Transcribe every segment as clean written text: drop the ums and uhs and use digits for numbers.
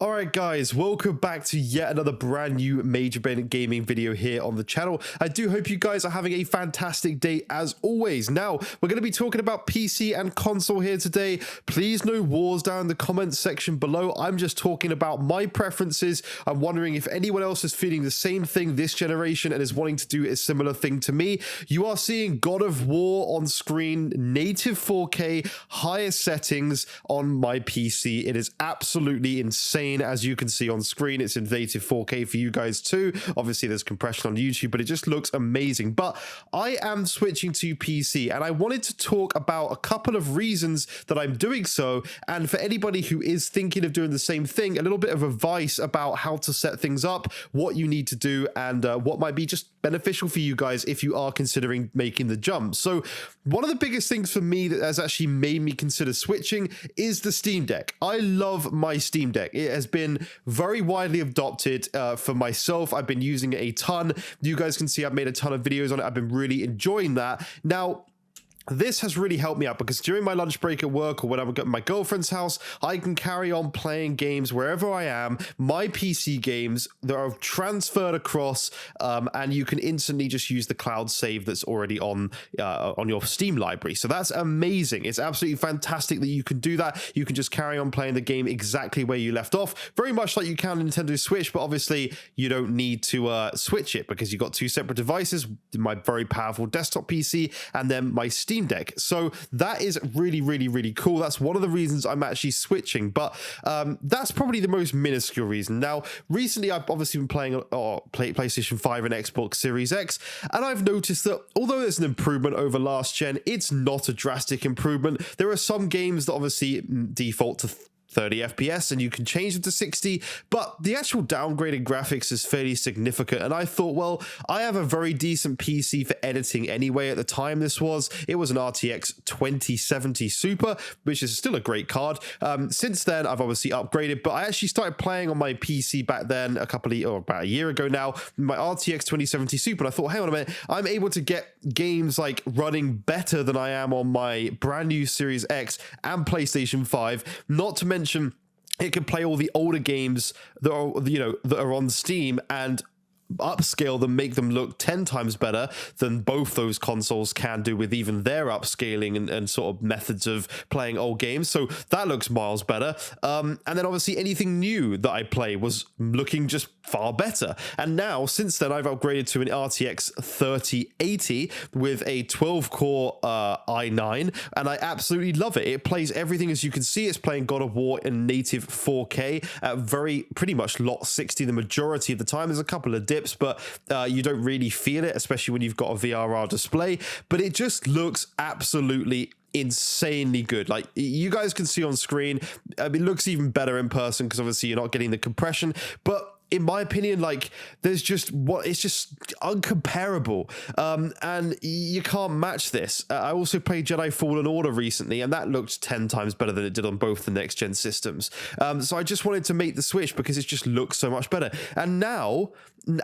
Alright guys, welcome back to yet another brand new Major Ben gaming video here on the channel. I do hope you guys are having a fantastic day as always. Now, we're going to be talking about PC and console here today. Please no wars down in the comments section below. I'm just talking about my preferences. I'm wondering if anyone else is feeling the same thing this generation and is wanting to do a similar thing to me. You are seeing God of War on screen, native 4K, highest settings on my PC. It is absolutely insane. As you can see on screen, it's in native 4K for you guys too. Obviously there's compression on YouTube, but it just looks amazing. But I am switching to PC and I wanted to talk about a couple of reasons that I'm doing so, and for anybody who is thinking of doing the same thing, a little bit of advice about how to set things up, what you need to do, and what might be just beneficial for you guys if you are considering making the jump. So one of the biggest things for me that has actually made me consider switching is the Steam Deck. I love my Steam Deck. It has been very widely adopted for myself. I've been using it a ton. You guys can see I've made a ton of videos on it. I've been really enjoying that. Now, this has really helped me out because during my lunch break at work or when I'm at my girlfriend's house, I can carry on playing games wherever I am. My PC games that are transferred across, and you can instantly just use the cloud save that's already on your Steam library. So that's amazing. It's absolutely fantastic that you can do that. You can just carry on playing the game exactly where you left off, very much like you can on Nintendo Switch, but obviously you don't need to switch it because you've got two separate devices, my very powerful desktop PC and then my Steam Deck. So that is really cool. That's one of the reasons I'm actually switching, but that's probably the most minuscule reason. Now, recently I've obviously been playing PlayStation 5 and Xbox Series X, and I've noticed that although there's an improvement over last gen, it's not a drastic improvement. There are some games that obviously default to 30 FPS and you can change them to 60, but the actual downgraded graphics is fairly significant. And I thought, well, I have a very decent PC for editing anyway. At the time it was an RTX 2070 Super, which is still a great card. Since then I've obviously upgraded, but I actually started playing on my PC back then about a year ago now, my RTX 2070 Super, and I thought, hang on a minute, I'm able to get games like running better than I am on my brand new Series X and PlayStation 5, not to mention it can play all the older games that are on Steam and upscale them, make them look 10 times better than both those consoles can do with even their upscaling and sort of methods of playing old games. So that looks miles better. And then obviously anything new that I play was looking just far better. And now since then I've upgraded to an RTX 3080 with a 12-core i9, and I absolutely love it. It plays everything. As you can see, it's playing God of War in native 4K at pretty much lot 60 the majority of the time. There's a couple of dips, but you don't really feel it, especially when you've got a VRR display. But it just looks absolutely insanely good. Like you guys can see on screen, it looks even better in person because obviously you're not getting the compression, but in my opinion, like it's just uncomparable, and you can't match this. I also played Jedi Fallen Order recently, and that looked 10 times better than it did on both the next gen systems. So I just wanted to make the switch because it just looks so much better. And now,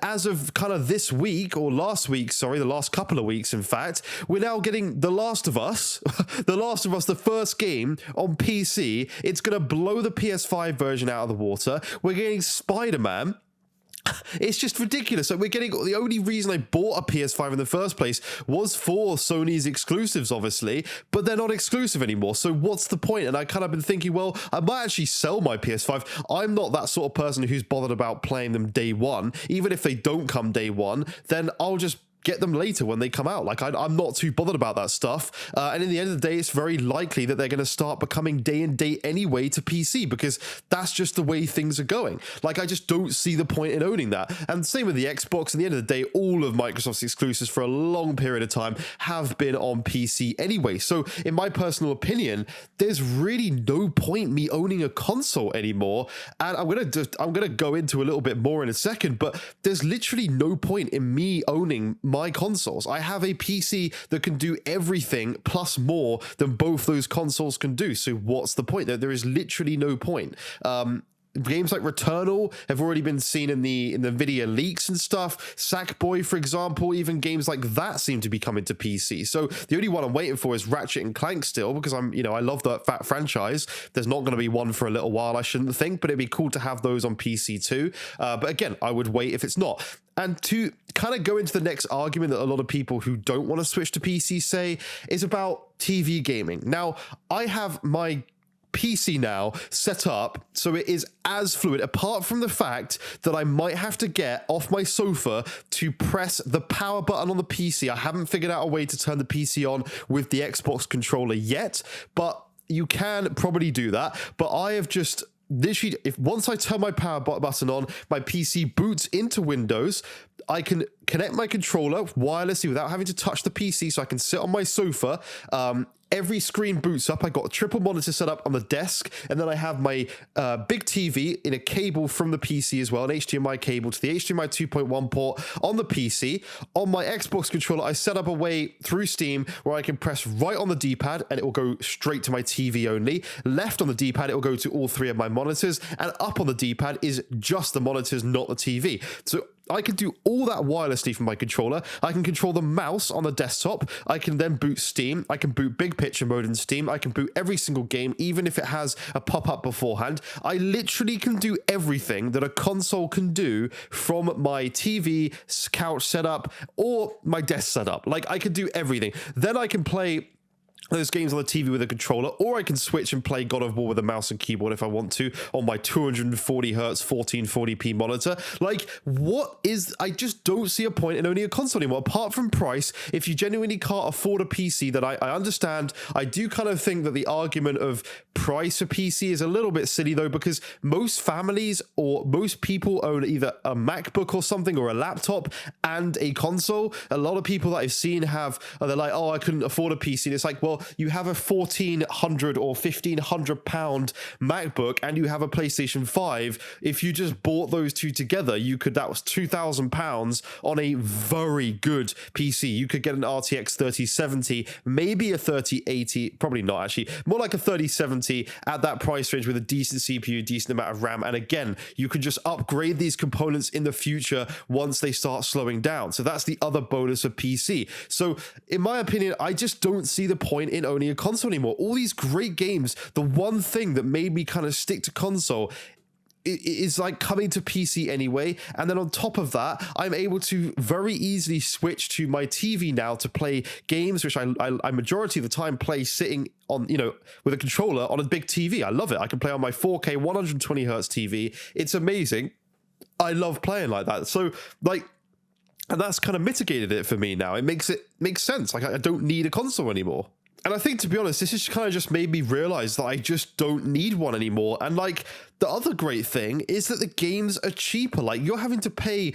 as of kind of this week or last week, sorry, the last couple of weeks, in fact, we're now getting The Last of Us, the first game on PC. It's going to blow the PS5 version out of the water. We're getting Spider-Man. It's just ridiculous. So we're getting, the only reason I bought a PS5 in the first place was for Sony's exclusives, obviously, but they're not exclusive anymore. So what's the point? And I kind of been thinking, well, I might actually sell my PS5. I'm not that sort of person who's bothered about playing them day one. Even if they don't come day one, then I'll just get them later when they come out. Like I'm not too bothered about that stuff, and in the end of the day it's very likely that they're going to start becoming day and date anyway to PC because that's just the way things are going. Like I just don't see the point in owning that. And same with the Xbox. At the end of the day, all of Microsoft's exclusives for a long period of time have been on PC anyway. So in my personal opinion, there's really no point me owning a console anymore. And I'm gonna go into a little bit more in a second, but there's literally no point in me owning my consoles. I have a PC that can do everything plus more than both those consoles can do. So what's the point? There is literally no point. games like Returnal have already been seen in the Nvidia leaks and stuff. Sackboy, for example, even games like that seem to be coming to PC. So the only one I'm waiting for is Ratchet and Clank still, because I love that franchise. There's not going to be one for a little while, I shouldn't think, but it'd be cool to have those on PC too. But again, I would wait if it's not. And to kind of go into the next argument that a lot of people who don't want to switch to PC say is about TV gaming. Now, I have my PC now set up so it is as fluid, apart from the fact that I might have to get off my sofa to press the power button on the PC. I haven't figured out a way to turn the PC on with the Xbox controller yet, but you can probably do that. But I have just literally, once I turn my power button on, my PC boots into Windows. I can connect my controller wirelessly without having to touch the PC, so I can sit on my sofa. Every screen boots up. I got a triple monitor set up on the desk, and then I have my big TV in a cable from the PC as well, an HDMI cable to the HDMI 2.1 port on the PC. On my Xbox controller, I set up a way through Steam where I can press right on the D-pad and it will go straight to my TV only. Left on the D-pad, it will go to all three of my monitors, and up on the D-pad is just the monitors, not the TV. So I can do all that wirelessly from my controller. I can control the mouse on the desktop. I can then boot Steam. I can boot big picture mode in Steam. I can boot every single game, even if it has a pop-up beforehand. I literally can do everything that a console can do from my TV, couch setup, or my desk setup. Like, I can do everything. Then I can play those games on the TV with a controller, or I can switch and play God of War with a mouse and keyboard if I want to on my 240 hertz 1440p monitor. Like, I just don't see a point in owning a console anymore, apart from price. If you genuinely can't afford a PC, then I understand. I do kind of think that the argument of price for PC is a little bit silly though, because most families or most people own either a MacBook or something, or a laptop and a console. A lot of people that I've seen they're like, oh, I couldn't afford a PC. And it's like, well, you have a 1,400 or 1,500 pound MacBook and you have a PlayStation 5. If you just bought those two together, that was 2,000 pounds on a very good PC. You could get an RTX 3070, maybe a 3080, probably not actually, more like a 3070 at that price range with a decent CPU, decent amount of RAM. And again, you can just upgrade these components in the future once they start slowing down. So that's the other bonus of PC. So in my opinion, I just don't see the point in owning a console anymore. All these great games, the one thing that made me kind of stick to console is like coming to PC anyway. And then on top of that, I'm able to very easily switch to my TV now to play games, which I majority of the time play sitting on, with a controller on a big TV. I love it. I can play on my 4K 120 hertz TV. It's amazing. I love playing like that. So and that's kind of mitigated it for me now. It makes sense. Like, I don't need a console anymore. And I think, to be honest, this has kind of just made me realize that I just don't need one anymore. And like, the other great thing is that the games are cheaper. Like, you're having to pay,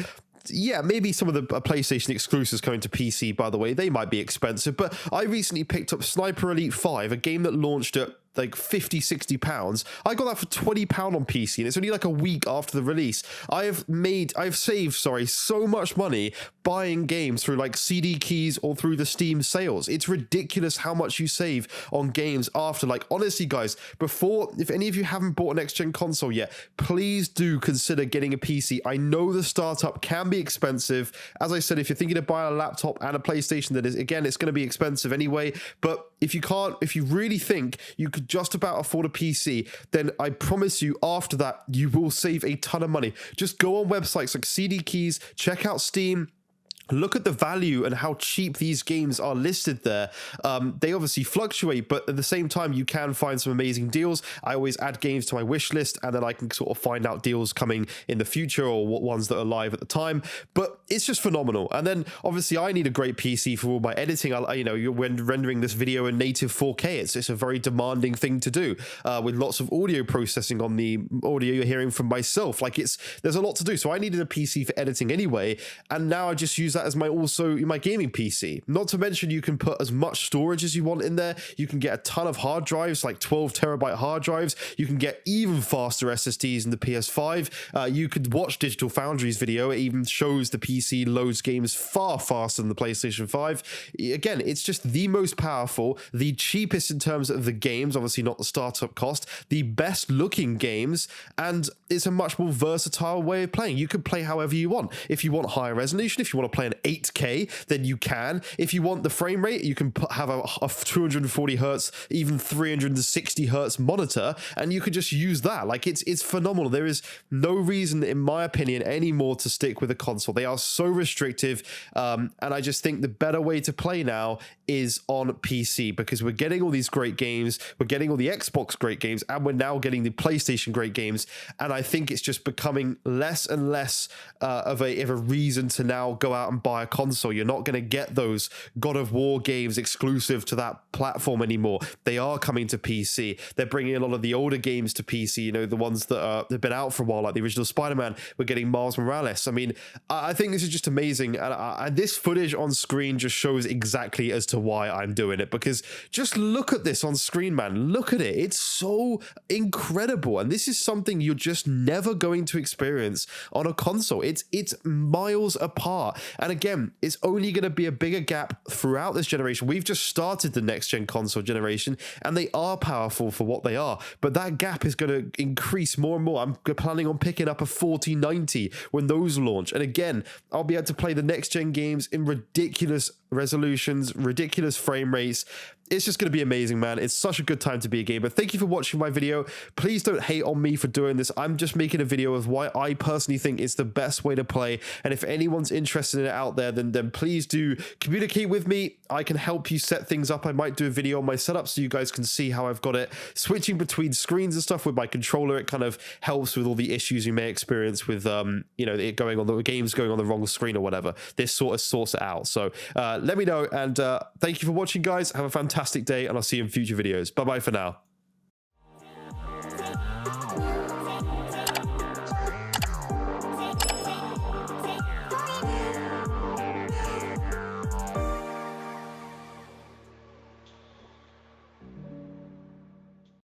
yeah, maybe some of the PlayStation exclusives coming to PC, by the way, they might be expensive, but I recently picked up Sniper Elite 5, a game that launched at like 50-60 pounds. I got that for £20 on PC, and it's only like a week after the release. I've saved so much money buying games through like CD keys or through the Steam sales. It's ridiculous how much you save on games after. Like, honestly guys, if any of you haven't bought a next gen console yet, please do consider getting a PC. I know the startup can be expensive. As I said, if you're thinking of buying a laptop and a PlayStation, that is, again, it's going to be expensive anyway. But if you really think you could just about afford a PC, then I promise you after that, you will save a ton of money. Just go on websites like CD Keys, check out Steam, look at the value and how cheap these games are listed there. They obviously fluctuate, but at the same time, you can find some amazing deals. I always add games to my wish list, and then I can sort of find out deals coming in the future or what ones that are live at the time. But it's just phenomenal. And then obviously, I need a great PC for all my editing. You're rendering this video in native 4K. It's a very demanding thing to do with lots of audio processing on the audio you're hearing from myself. Like, there's a lot to do. So I needed a PC for editing anyway, and now I just use that as my gaming PC. Not to mention you can put as much storage as you want in there. You can get a ton of hard drives, like 12 terabyte hard drives. You can get even faster SSDs in the PS5. You could watch Digital Foundry's video. It even shows the PC loads games far faster than the PlayStation 5. Again, it's just the most powerful, the cheapest in terms of the games, obviously not the startup cost, the best looking games, and it's a much more versatile way of playing. You can play however you want. If you want higher resolution, if you want to play an 8K, then you can. If you want the frame rate, you can have a 240 hertz, even 360 hertz monitor, and you could just use that. Like, it's phenomenal. There is no reason, in my opinion, anymore to stick with a console. They are so restrictive, and I just think the better way to play now is on PC, because we're getting all these great games, we're getting all the Xbox great games, and we're now getting the PlayStation great games, and I think it's just becoming less and less of a reason to now go out and buy a console. You're not going to get those God of War games exclusive to that platform anymore. They are coming to PC. They're bringing a lot of the older games to PC, you know, the ones that have been out for a while, like the original Spider-Man. We're getting Miles Morales. I mean, I think this is just amazing, and this footage on screen just shows exactly as to why I'm doing it, because just look at this on screen, man. Look at it. It's so incredible, and this is something you're just never going to experience on a console. It's miles apart, and again, it's only going to be a bigger gap throughout this generation. We've just started the next gen console generation, and they are powerful for what they are, but that gap is going to increase more and more. I'm planning on picking up a 4090 when those launch, and again, I'll be able to play the next gen games in ridiculous resolutions, ridiculous frame rates. It's just going to be amazing, man. It's such a good time to be a gamer. Thank you for watching my video. Please don't hate on me for doing this. I'm just making a video of why I personally think it's the best way to play. And if anyone's interested in it out there, then please do communicate with me. I can help you set things up. I might do a video on my setup so you guys can see how I've got it switching between screens and stuff with my controller. It kind of helps with all the issues you may experience with, you know, it going on the games going on the wrong screen or whatever. This sort of sorts it out. So let me know. And thank you for watching, guys. Have a fantastic day, and I'll see you in future videos. Bye bye for now.